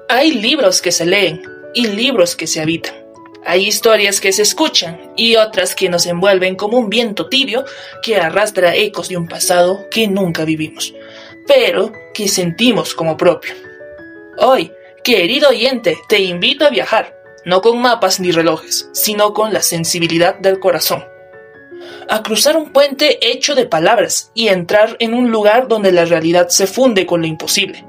Hay libros que se leen y libros que se habitan. Hay historias que se escuchan y otras que nos envuelven como un viento tibio que arrastra ecos de un pasado que nunca vivimos, pero que sentimos como propio. Hoy, querido oyente, te invito a viajar, no con mapas ni relojes, sino con la sensibilidad del corazón. A cruzar un puente hecho de palabras y entrar en un lugar donde la realidad se funde con lo imposible,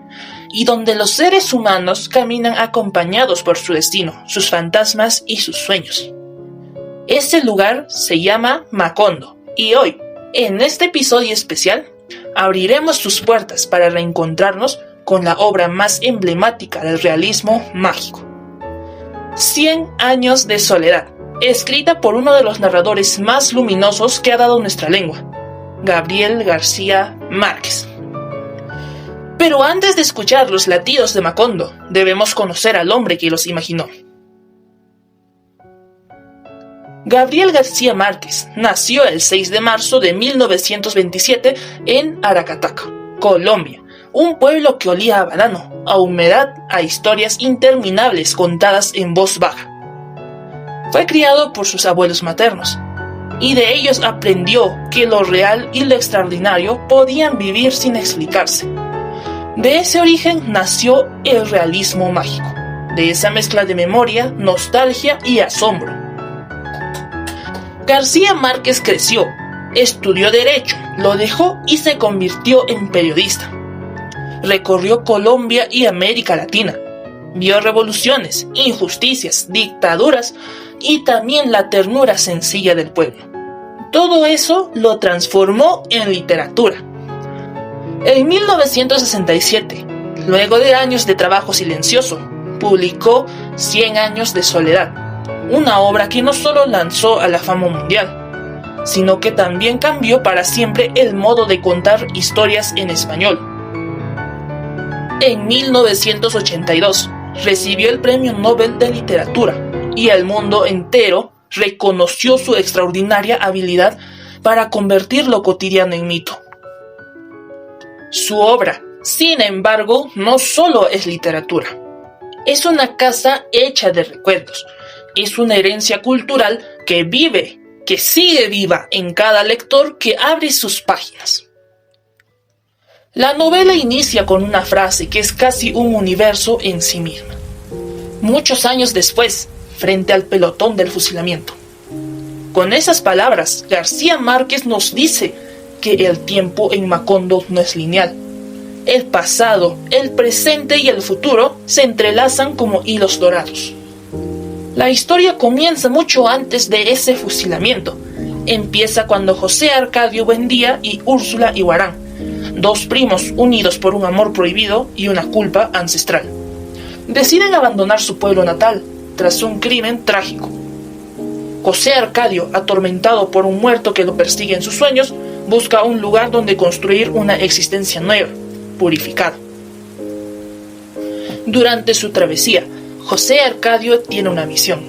y donde los seres humanos caminan acompañados por su destino, sus fantasmas y sus sueños. Ese lugar se llama Macondo, y hoy, en este episodio especial, abriremos sus puertas para reencontrarnos con la obra más emblemática del realismo mágico. 100 años de soledad, escrita por uno de los narradores más luminosos que ha dado nuestra lengua, Gabriel García Márquez. Pero antes de escuchar los latidos de Macondo, debemos conocer al hombre que los imaginó. Gabriel García Márquez nació el 6 de marzo de 1927 en Aracataca, Colombia, un pueblo que olía a banano, a humedad, a historias interminables contadas en voz baja. Fue criado por sus abuelos maternos, y de ellos aprendió que lo real y lo extraordinario podían vivir sin explicarse. De ese origen nació el realismo mágico, de esa mezcla de memoria, nostalgia y asombro. García Márquez creció, estudió Derecho, lo dejó y se convirtió en periodista. Recorrió Colombia y América Latina. Vio revoluciones, injusticias, dictaduras y también la ternura sencilla del pueblo. Todo eso lo transformó en literatura. En 1967, luego de años de trabajo silencioso, publicó 100 años de soledad, una obra que no solo lanzó a la fama mundial, sino que también cambió para siempre el modo de contar historias en español. En 1982, recibió el Premio Nobel de Literatura y el mundo entero reconoció su extraordinaria habilidad para convertir lo cotidiano en mito. Su obra, sin embargo, no solo es literatura. Es una casa hecha de recuerdos. Es una herencia cultural que vive, que sigue viva en cada lector que abre sus páginas. La novela inicia con una frase que es casi un universo en sí misma. Muchos años después, frente al pelotón del fusilamiento. Con esas palabras, García Márquez nos dice que el tiempo en Macondo no es lineal. El pasado, el presente y el futuro se entrelazan como hilos dorados. La historia comienza mucho antes de ese fusilamiento. Empieza cuando José Arcadio Buendía y Úrsula Iguarán, dos primos unidos por un amor prohibido y una culpa ancestral, deciden abandonar su pueblo natal tras un crimen trágico. José Arcadio, atormentado por un muerto que lo persigue en sus sueños, busca un lugar donde construir una existencia nueva, purificada. Durante su travesía, José Arcadio tiene una visión: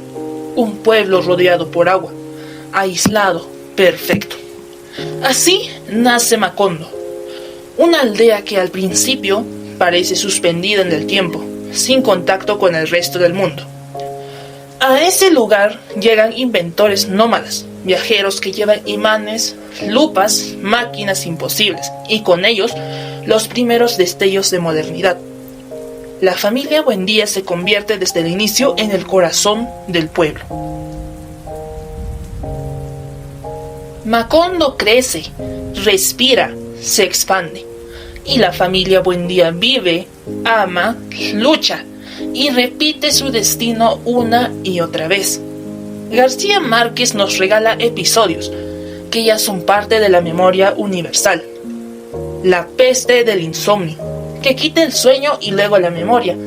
un pueblo rodeado por agua, aislado, perfecto. Así nace Macondo, una aldea que al principio parece suspendida en el tiempo, sin contacto con el resto del mundo. A ese lugar llegan inventores nómadas, viajeros que llevan imanes, lupas, máquinas imposibles, y con ellos los primeros destellos de modernidad. La familia Buendía se convierte desde el inicio en el corazón del pueblo. Macondo crece, respira, se expande, y la familia Buendía vive, ama, lucha y repite su destino una y otra vez. García Márquez nos regala episodios que ya son parte de la memoria universal. La peste del insomnio, que quita el sueño y luego la memoria,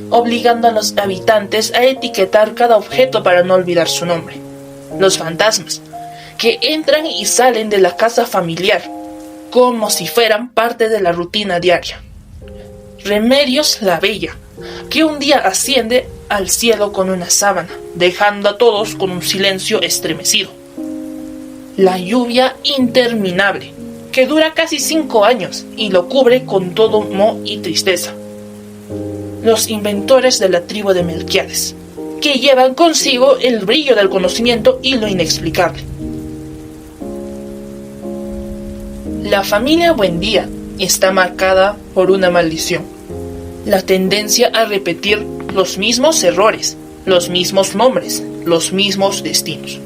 obligando a los habitantes a etiquetar cada objeto para no olvidar su nombre. Los fantasmas, que entran y salen de la casa familiar, como si fueran parte de la rutina diaria. Remedios la Bella, que un día asciende al cielo con una sábana, dejando a todos con un silencio estremecido. La lluvia interminable, que dura casi 5 años y lo cubre con todo moho y tristeza. los inventores de la tribu de Melquiades, que llevan consigo el brillo del conocimiento y lo inexplicable. La familia Buendía está marcada por una maldición: la tendencia a repetir los mismos errores, los mismos nombres, los mismos destinos.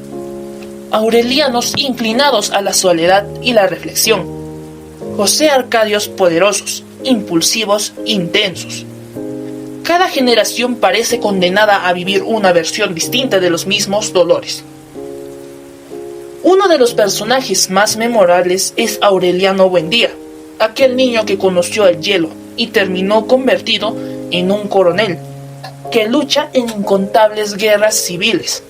Aurelianos inclinados a la soledad y la reflexión. José Arcadios poderosos, impulsivos, intensos. Cada generación parece condenada a vivir una versión distinta de los mismos dolores. Uno de los personajes más memorables es Aureliano Buendía, aquel niño que conoció el hielo y terminó convertido en un coronel, que lucha en incontables guerras civiles,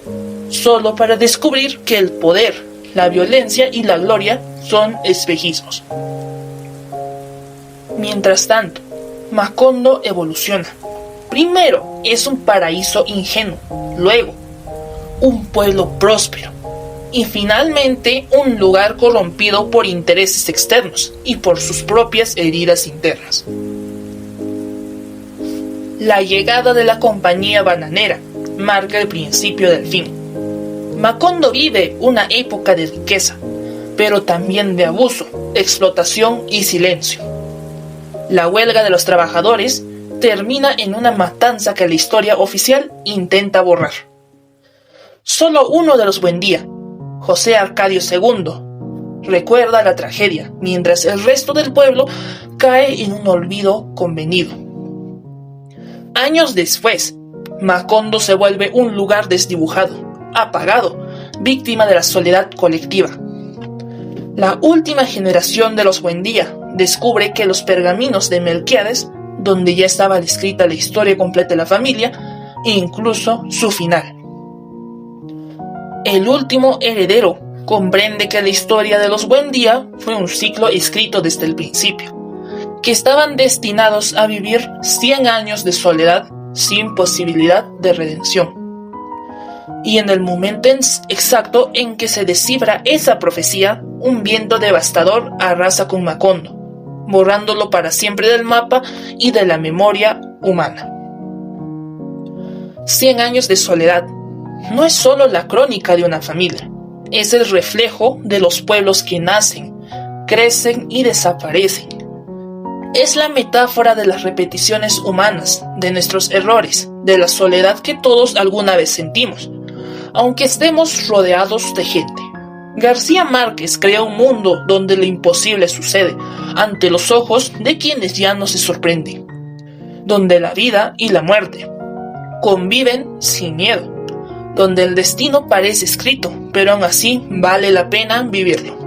solo para descubrir que el poder, la violencia y la gloria son espejismos. Mientras tanto, Macondo evoluciona. Primero es un paraíso ingenuo, luego un pueblo próspero y finalmente un lugar corrompido por intereses externos y por sus propias heridas internas. La llegada de la compañía bananera marca el principio del fin. Macondo vive una época de riqueza, pero también de abuso, explotación y silencio. La huelga de los trabajadores termina en una matanza que la historia oficial intenta borrar. Solo uno de los Buendía, José Arcadio II, recuerda la tragedia, mientras el resto del pueblo cae en un olvido convenido. Años después, Macondo se vuelve un lugar desdibujado, apagado, víctima de la soledad colectiva. La última generación de los Buendía descubre que los pergaminos de Melquiades, donde ya estaba escrita la historia completa de la familia e incluso su final. El último heredero comprende que la historia de los Buendía fue un ciclo escrito desde el principio, que estaban destinados a vivir 100 años de soledad sin posibilidad de redención. Y en el momento exacto en que se descifra esa profecía, un viento devastador arrasa con Macondo, borrándolo para siempre del mapa y de la memoria humana. 100 años de soledad no es solo la crónica de una familia, es el reflejo de los pueblos que nacen, crecen y desaparecen. Es la metáfora de las repeticiones humanas, de nuestros errores, de la soledad que todos alguna vez sentimos, aunque estemos rodeados de gente. García Márquez crea un mundo donde lo imposible sucede ante los ojos de quienes ya no se sorprenden, donde la vida y la muerte conviven sin miedo, donde el destino parece escrito, pero aún así vale la pena vivirlo.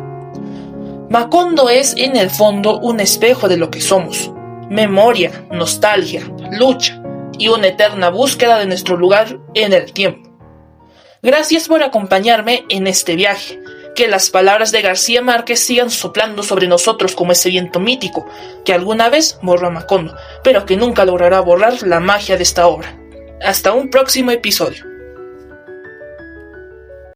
Macondo es en el fondo un espejo de lo que somos: memoria, nostalgia, lucha y una eterna búsqueda de nuestro lugar en el tiempo. Gracias por acompañarme en este viaje. Que las palabras de García Márquez sigan soplando sobre nosotros como ese viento mítico que alguna vez borró a Macondo, pero que nunca logrará borrar la magia de esta obra. Hasta un próximo episodio.